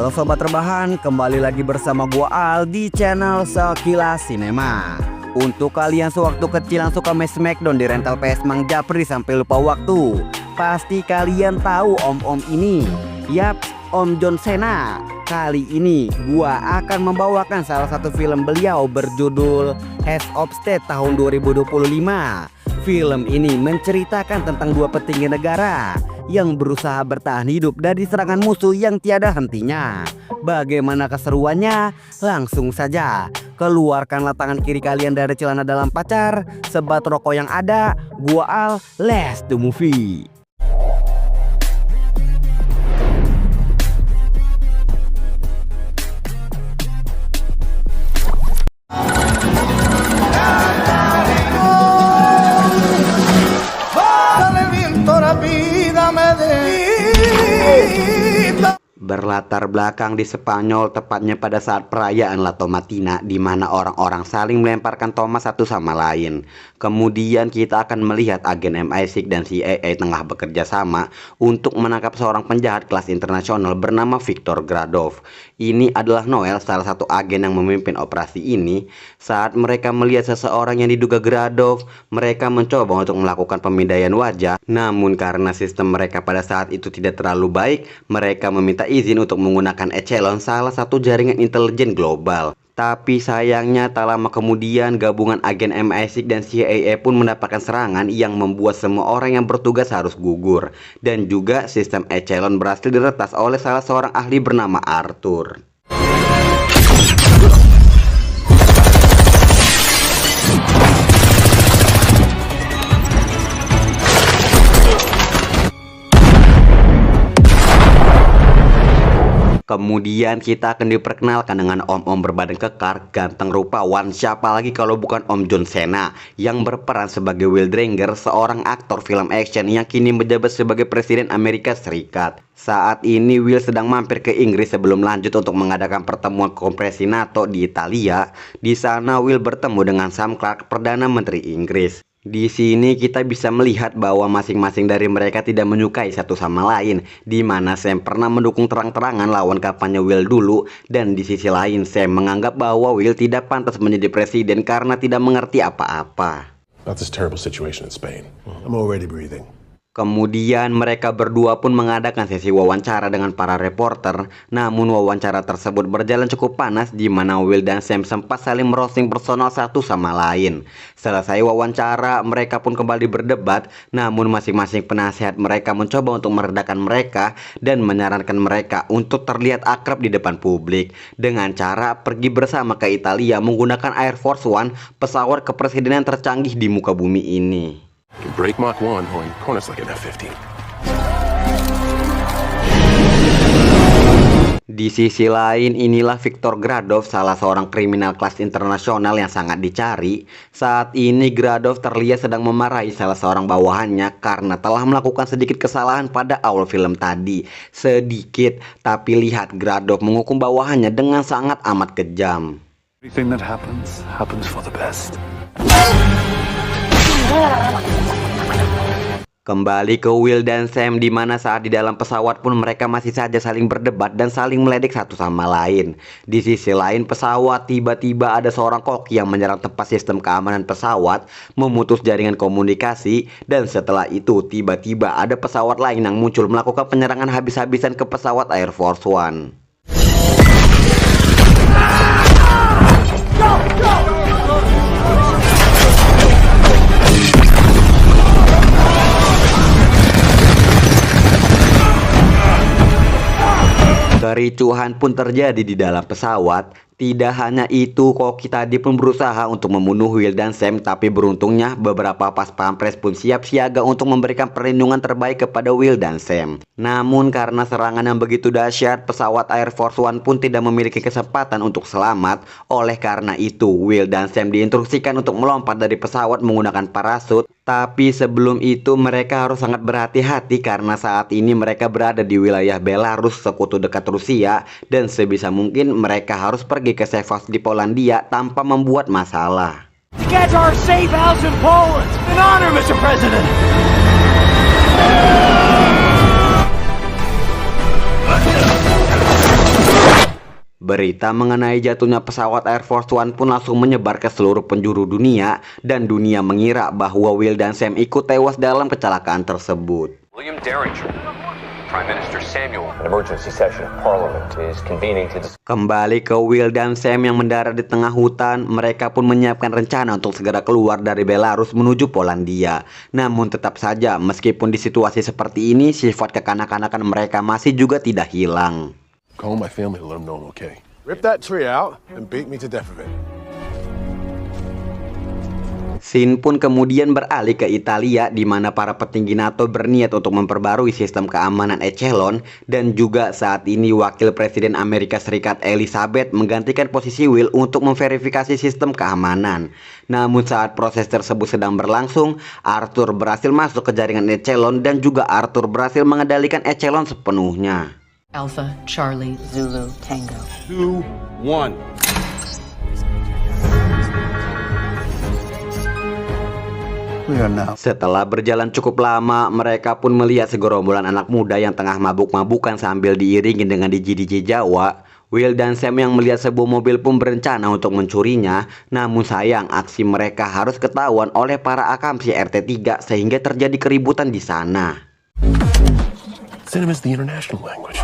Halo sobat rebahan, kembali lagi bersama gua Al di channel Sekilas Sinema. Untuk kalian sewaktu kecil yang suka main Smackdown di rental PS Mang Japri sampai lupa waktu, pasti kalian tahu om-om ini. Yap, Om John Cena. Kali ini gua akan membawakan salah satu film beliau berjudul Heads of State tahun 2025. Film ini menceritakan tentang dua petinggi negara yang berusaha bertahan hidup dari serangan musuh yang tiada hentinya. Bagaimana keseruannya? Langsung saja keluarkanlah tangan kiri kalian dari celana dalam pacar, sebat rokok yang ada. Gua Al, let's do movie. Berlatar belakang di Spanyol, tepatnya pada saat perayaan La Tomatina, di mana orang-orang saling melemparkan tomat satu sama lain. Kemudian kita akan melihat agen MI6 dan CIA tengah bekerja sama untuk menangkap seorang penjahat kelas internasional bernama Viktor Gradov. Ini adalah Noel, salah satu agen yang memimpin operasi ini. Saat mereka melihat seseorang yang diduga Gradov, mereka mencoba untuk melakukan pemindaian wajah. Namun karena sistem mereka pada saat itu tidak terlalu baik, mereka meminta izin untuk menggunakan Echelon, salah satu jaringan intelijen global. Tapi sayangnya tak lama kemudian gabungan agen MI6 dan CIA pun mendapatkan serangan yang membuat semua orang yang bertugas harus gugur. Dan juga sistem Echelon berhasil diretas oleh salah seorang ahli bernama Arthur. Kemudian kita akan diperkenalkan dengan om-om berbadan kekar, ganteng rupawan, siapa lagi kalau bukan Om John Cena, yang berperan sebagai Will Dranger, seorang aktor film action yang kini menjabat sebagai Presiden Amerika Serikat. Saat ini Will sedang mampir ke Inggris sebelum lanjut untuk mengadakan pertemuan konferensi NATO di Italia. Di sana Will bertemu dengan Sam Clark, Perdana Menteri Inggris. Di sini kita bisa melihat bahwa masing-masing dari mereka tidak menyukai satu sama lain, di mana Sam pernah mendukung terang-terangan lawan kampanye Will dulu, dan di sisi lain Sam menganggap bahwa Will tidak pantas menjadi presiden karena tidak mengerti apa-apa. About this terrible situation in Spain. I'm already breathing. Kemudian mereka berdua pun mengadakan sesi wawancara dengan para reporter. Namun wawancara tersebut berjalan cukup panas, di mana Will dan Sam sempat saling merosting personal satu sama lain. Selesai wawancara, mereka pun kembali berdebat. Namun masing-masing penasihat mereka mencoba untuk meredakan mereka dan menyarankan mereka untuk terlihat akrab di depan publik dengan cara pergi bersama ke Italia menggunakan Air Force One, pesawat kepresidenan tercanggih di muka bumi ini. You can break Mach 1 pulling corners like an F-15. Di sisi lain, inilah Viktor Gradov, salah seorang kriminal kelas internasional yang sangat dicari. Saat ini Gradov terlihat sedang memarahi salah seorang bawahannya karena telah melakukan sedikit kesalahan pada awal film tadi. Sedikit, tapi lihat Gradov menghukum bawahannya dengan sangat amat kejam. Everything that happens for the best. Kembali ke Will dan Sam, di mana saat di dalam pesawat pun mereka masih saja saling berdebat dan saling meledek satu sama lain. Di sisi lain pesawat, tiba-tiba ada seorang koki yang menyerang tempat sistem keamanan pesawat, memutus jaringan komunikasi, dan setelah itu tiba-tiba ada pesawat lain yang muncul melakukan penyerangan habis-habisan ke pesawat Air Force One. Kericuhan pun terjadi di dalam pesawat. Tidak hanya itu, koki tadi pun berusaha untuk membunuh Will dan Sam, tapi beruntungnya beberapa pas pampres pun siap siaga untuk memberikan perlindungan terbaik kepada Will dan Sam. Namun karena serangan yang begitu dahsyat, pesawat Air Force One pun tidak memiliki kesempatan untuk selamat. Oleh karena itu, Will dan Sam diinstruksikan untuk melompat dari pesawat menggunakan parasut. Tapi sebelum itu mereka harus sangat berhati-hati karena saat ini mereka berada di wilayah Belarus, sekutu dekat Rusia, dan sebisa mungkin mereka harus pergi ke safe house di Polandia tanpa membuat masalah. To get to our safe house in Poland. An honor, Mr. President. Berita mengenai jatuhnya pesawat Air Force One pun langsung menyebar ke seluruh penjuru dunia dan dunia mengira bahwa Will dan Sam ikut tewas dalam kecelakaan tersebut. William Derringer, Prime Minister Samuel, an emergency session of Parliament is convening to discuss. Kembali ke Will dan Sam yang mendarat di tengah hutan, mereka pun menyiapkan rencana untuk segera keluar dari Belarus menuju Polandia. Namun tetap saja, meskipun di situasi seperti ini, sifat kekanak-kanakan mereka masih juga tidak hilang. Call my family to let them know I'm okay. Rip that tree out and beat me to death of it. Scene pun kemudian beralih ke Italia di mana para petinggi NATO berniat untuk memperbarui sistem keamanan Echelon dan juga saat ini Wakil Presiden Amerika Serikat Elizabeth menggantikan posisi Will untuk memverifikasi sistem keamanan. Namun saat proses tersebut sedang berlangsung, Arthur berhasil masuk ke jaringan Echelon dan juga Arthur berhasil mengendalikan Echelon sepenuhnya. Alpha, Charlie, Zulu, Tango. 2-1. Setelah berjalan cukup lama, mereka pun melihat segerombolan anak muda yang tengah mabuk-mabukan sambil diiringi dengan DJ Jawa. Will dan Sam yang melihat sebuah mobil pun berencana untuk mencurinya. Namun sayang, aksi mereka harus ketahuan oleh para akamsi RT3 sehingga terjadi keributan di sana. Cinema is the international language.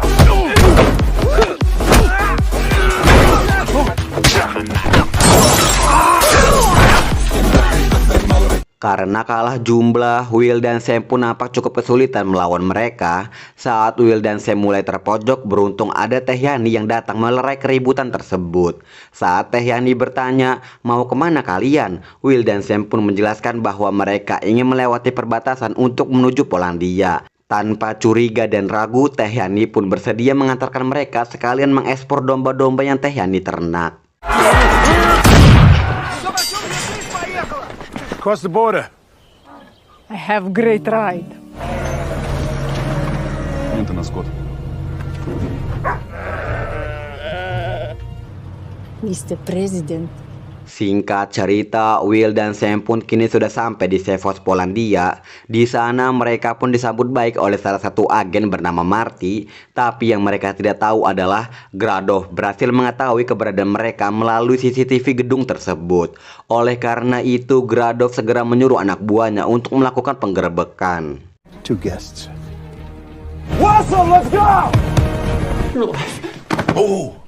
Karena kalah jumlah, Will dan Sam pun nampak cukup kesulitan melawan mereka. Saat Will dan Sam mulai terpojok, beruntung ada Teh Yani yang datang melerai keributan tersebut. Saat Teh Yani bertanya, mau kemana kalian? Will dan Sam pun menjelaskan bahwa mereka ingin melewati perbatasan untuk menuju Polandia. Tanpa curiga dan ragu, Teh Yani pun bersedia mengantarkan mereka sekalian mengekspor domba-domba yang Teh Yani ternak. Cross the border. I have great ride. Mr. President. Singkat cerita, Will dan Sam pun kini sudah sampai di Sefos, Polandia. Di sana mereka pun disambut baik oleh salah satu agen bernama Marty. Tapi yang mereka tidak tahu adalah Gradov berhasil mengetahui keberadaan mereka melalui CCTV gedung tersebut. Oleh karena itu, Gradov segera menyuruh anak buahnya untuk melakukan penggerebekan. 2 guests. Awesome, let's go! Oh!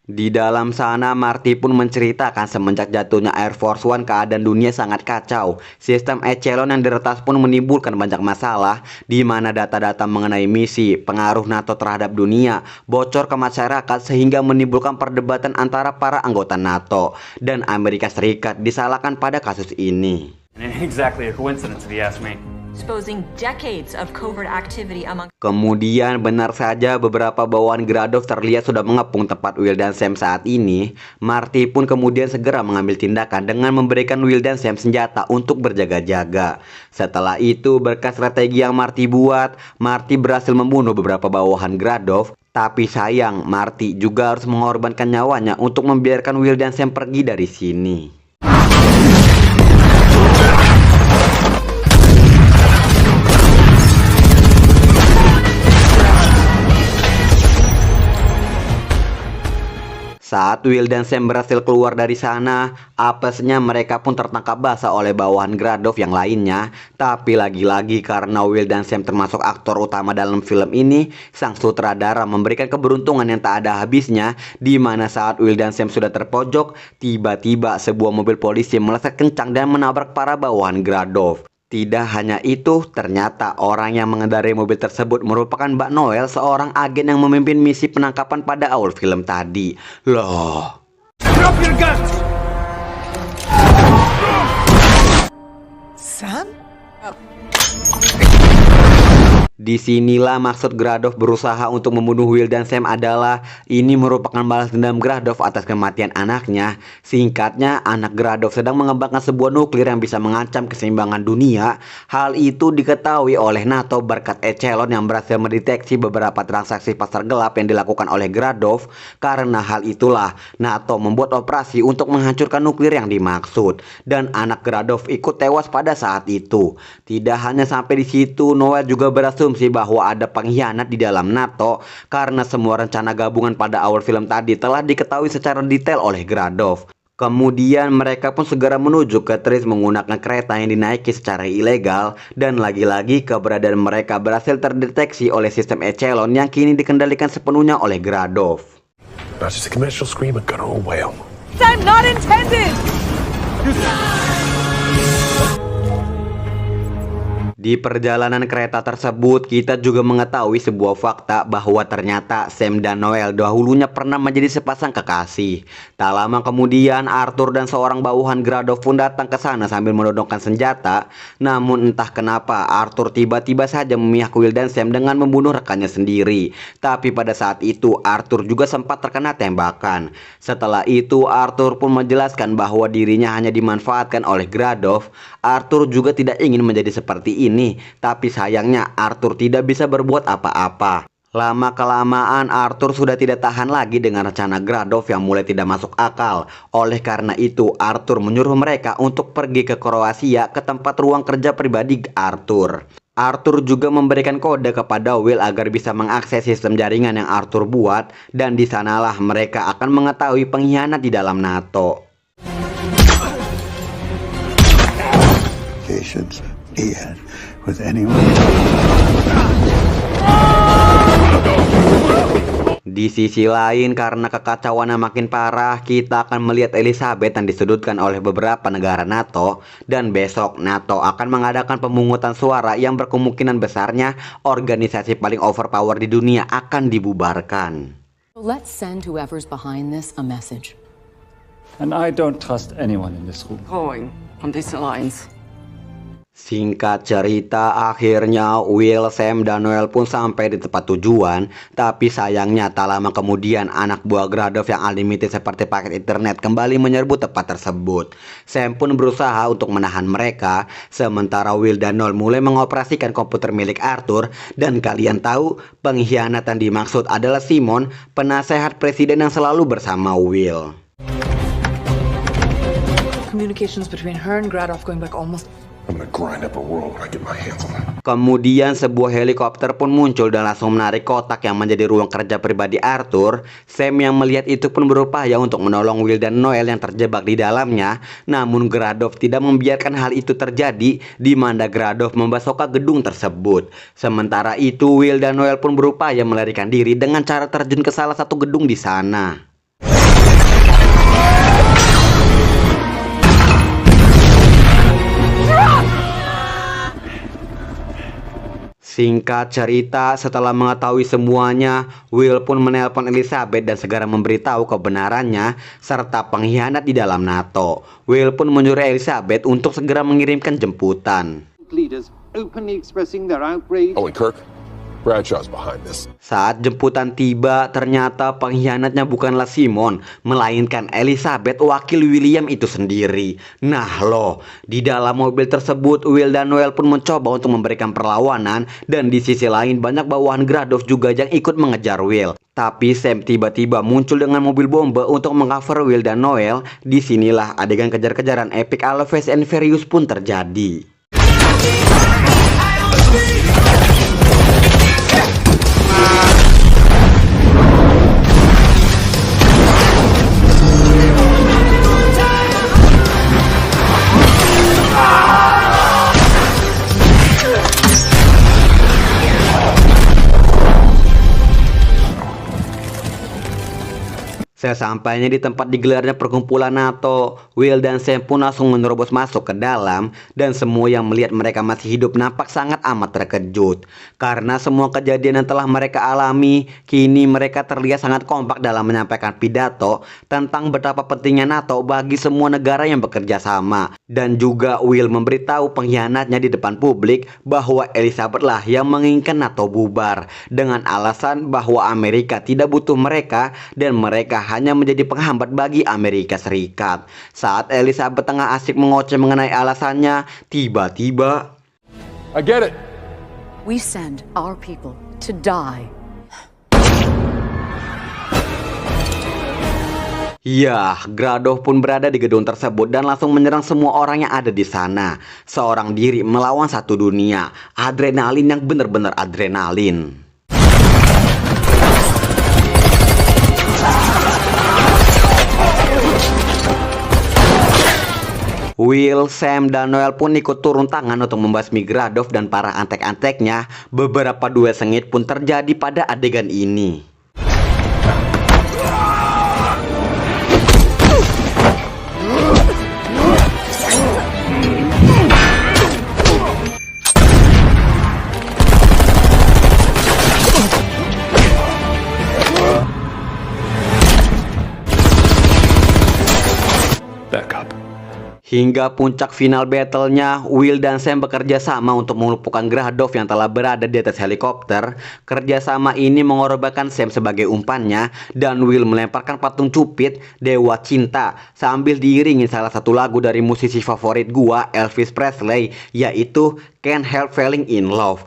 Di dalam sana, Marty pun menceritakan semenjak jatuhnya Air Force One keadaan dunia sangat kacau. Sistem Echelon yang diretas pun menimbulkan banyak masalah, di mana data-data mengenai misi, pengaruh NATO terhadap dunia, bocor ke masyarakat sehingga menimbulkan perdebatan antara para anggota NATO. Dan Amerika Serikat disalahkan pada kasus ini. It ain't exactly a coincidence if you ask me. Exposing decades of covert activity among. Kemudian benar saja beberapa bawahan Gradov terlihat sudah mengepung tempat Will dan Sam saat ini. Marty pun kemudian segera mengambil tindakan dengan memberikan Will dan Sam senjata untuk berjaga-jaga. Setelah itu berkat strategi yang Marty buat, Marty berhasil membunuh beberapa bawahan Gradov. Tapi sayang, Marty juga harus mengorbankan nyawanya untuk membiarkan Will dan Sam pergi dari sini. Saat Will dan Sam berhasil keluar dari sana, apesnya mereka pun tertangkap basah oleh bawahan Gradov yang lainnya. Tapi lagi-lagi karena Will dan Sam termasuk aktor utama dalam film ini, sang sutradara memberikan keberuntungan yang tak ada habisnya, di mana saat Will dan Sam sudah terpojok, tiba-tiba sebuah mobil polisi melesat kencang dan menabrak para bawahan Gradov. Tidak hanya itu, ternyata orang yang mengendarai mobil tersebut merupakan Mbak Noel, seorang agen yang memimpin misi penangkapan pada awal film tadi. Loh. Drop your guns! Sam? Disinilah maksud Gradov berusaha untuk membunuh Will dan Sam adalah ini merupakan balas dendam Gradov atas kematian anaknya. Singkatnya, anak Gradov sedang mengembangkan sebuah nuklir yang bisa mengancam keseimbangan dunia. Hal itu diketahui oleh NATO berkat Echelon yang berhasil mendeteksi beberapa transaksi pasar gelap yang dilakukan oleh Gradov. Karena hal itulah NATO membuat operasi untuk menghancurkan nuklir yang dimaksud. Dan anak Gradov ikut tewas pada saat itu. Tidak hanya sampai di situ, Noel juga berhasil berasumsi bahwa ada pengkhianat di dalam NATO karena semua rencana gabungan pada awal film tadi telah diketahui secara detail oleh Gradov. Kemudian mereka pun segera menuju ke Tris menggunakan kereta yang dinaiki secara ilegal, dan lagi-lagi keberadaan mereka berhasil terdeteksi oleh sistem Echelon yang kini dikendalikan sepenuhnya oleh Gradov. Not just a conventional scream, a guttural wail. Time not intended! Di perjalanan kereta tersebut, kita juga mengetahui sebuah fakta bahwa ternyata Sam dan Noel dahulunya pernah menjadi sepasang kekasih. Tak lama kemudian, Arthur dan seorang bawahan Gradov pun datang ke sana sambil menodongkan senjata. Namun entah kenapa, Arthur tiba-tiba saja memihak Will dan Sam dengan membunuh rekannya sendiri. Tapi pada saat itu, Arthur juga sempat terkena tembakan. Setelah itu, Arthur pun menjelaskan bahwa dirinya hanya dimanfaatkan oleh Gradov. Arthur juga tidak ingin menjadi seperti ini, tapi sayangnya Arthur tidak bisa berbuat apa-apa. Lama-kelamaan Arthur sudah tidak tahan lagi dengan rencana Gradov yang mulai tidak masuk akal. Oleh karena itu, Arthur menyuruh mereka untuk pergi ke Kroasia ke tempat ruang kerja pribadi Arthur. Arthur juga memberikan kode kepada Will agar bisa mengakses sistem jaringan yang Arthur buat, dan di sanalah mereka akan mengetahui pengkhianat di dalam NATO. With anyone. Di sisi lain, karena kekacauan yang makin parah, kita akan melihat Elizabeth yang disudutkan oleh beberapa negara NATO, dan besok NATO akan mengadakan pemungutan suara yang berkemungkinan besarnya organisasi paling overpower di dunia akan dibubarkan. Let's send whoever's behind this a message. And I don't trust anyone in this room. Growing from this alliance. Singkat cerita, akhirnya Will, Sam, dan Noel pun sampai di tempat tujuan. Tapi sayangnya tak lama kemudian anak buah Gradov yang unlimited seperti paket internet kembali menyerbu tempat tersebut. Sam pun berusaha untuk menahan mereka, sementara Will dan Noel mulai mengoperasikan komputer milik Arthur. Dan kalian tahu, pengkhianat yang dimaksud adalah Simon, penasehat presiden yang selalu bersama Will. Communications between her and Gradov going back almost... I'm gonna grind up a world when I get my hands on it. Kemudian sebuah helikopter pun muncul dan langsung menarik kotak yang menjadi ruang kerja pribadi Arthur. Sam yang melihat itu pun berupaya untuk menolong Will dan Noel yang terjebak di dalamnya. Namun Gradov tidak membiarkan hal itu terjadi, di mana Gradov membasokkan gedung tersebut. Sementara itu Will dan Noel pun berupaya melarikan diri dengan cara terjun ke salah satu gedung di sana. Singkat cerita, setelah mengetahui semuanya, Will pun menelpon Elizabeth dan segera memberitahu kebenarannya serta pengkhianat di dalam NATO. Will pun menyuruh Elizabeth untuk segera mengirimkan jemputan. Holy Kirk, Bradshaw's behind this. Saat jemputan tiba, ternyata pengkhianatnya bukanlah Simon, melainkan Elizabeth, wakil William itu sendiri. Nah loh, di dalam mobil tersebut, Will dan Noel pun mencoba untuk memberikan perlawanan, dan di sisi lain banyak bawahan Gradov juga yang ikut mengejar Will. Tapi Sam tiba-tiba muncul dengan mobil bomba untuk mengcover Will dan Noel. Disinilah adegan kejar-kejaran epic ala Fast and Furious pun terjadi. Sesampainya di tempat digelarnya perkumpulan NATO, Will dan Sam pun langsung menerobos masuk ke dalam, dan semua yang melihat mereka masih hidup nampak sangat amat terkejut. Karena semua kejadian yang telah mereka alami, kini mereka terlihat sangat kompak dalam menyampaikan pidato tentang betapa pentingnya NATO bagi semua negara yang bekerja sama. Dan juga Will memberitahu pengkhianatnya di depan publik bahwa Elizabeth lah yang menginginkan NATO bubar, dengan alasan bahwa Amerika tidak butuh mereka dan mereka hanya menjadi penghambat bagi Amerika Serikat. Saat Elizabeth tengah asik mengoceh mengenai alasannya, tiba-tiba, I get it. We send our people to die. Ya, Gradov pun berada di gedung tersebut dan langsung menyerang semua orang yang ada di sana. Seorang diri melawan satu dunia. Adrenalin yang benar-benar adrenalin. Will, Sam, dan Noel pun ikut turun tangan untuk membasmi Gradov dan para antek-anteknya. Beberapa duel sengit pun terjadi pada adegan ini. Back up. Hingga puncak final battle-nya, Will dan Sam bekerja sama untuk melumpuhkan Gradov yang telah berada di atas helikopter. Kerjasama ini mengorbankan Sam sebagai umpannya, dan Will melemparkan patung cupid Dewa Cinta sambil diiringi salah satu lagu dari musisi favorit gua, Elvis Presley, yaitu Can't Help Falling in Love.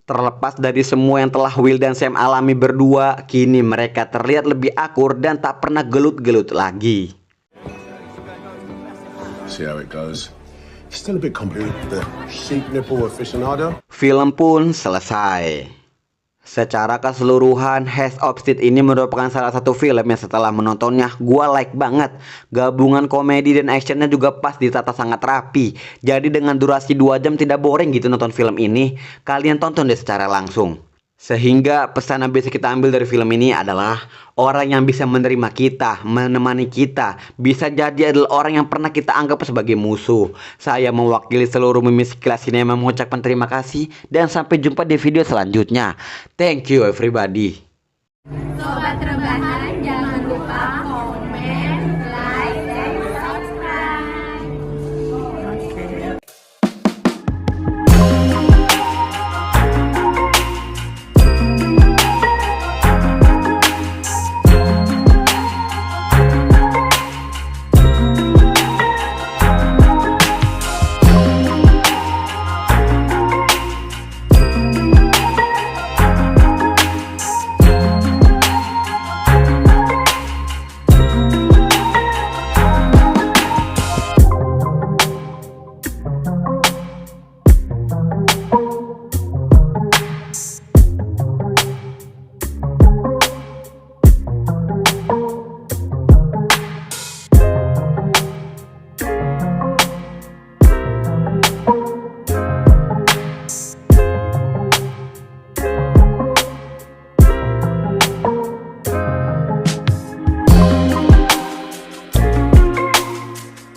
Terlepas dari semua yang telah Will dan Sam alami berdua, kini mereka terlihat lebih akur dan tak pernah gelut-gelut lagi. See how it goes. Still a bit complicated. The sheep nipple aficionado. Film pun selesai. Secara keseluruhan, Heads of Steel ini merupakan salah satu film yang setelah menontonnya gua like banget. Gabungan komedi dan actionnya juga pas ditata sangat rapi. Jadi dengan durasi 2 jam tidak boring gitu nonton film ini. Kalian tonton deh secara langsung. Sehingga pesan yang bisa kita ambil dari film ini adalah orang yang bisa menerima kita, menemani kita, bisa jadi adalah orang yang pernah kita anggap sebagai musuh. Saya mewakili seluruh Mimis Kelas Sinema mengucapkan terima kasih dan sampai jumpa di video selanjutnya. Thank you everybody. Sobat Rebahan.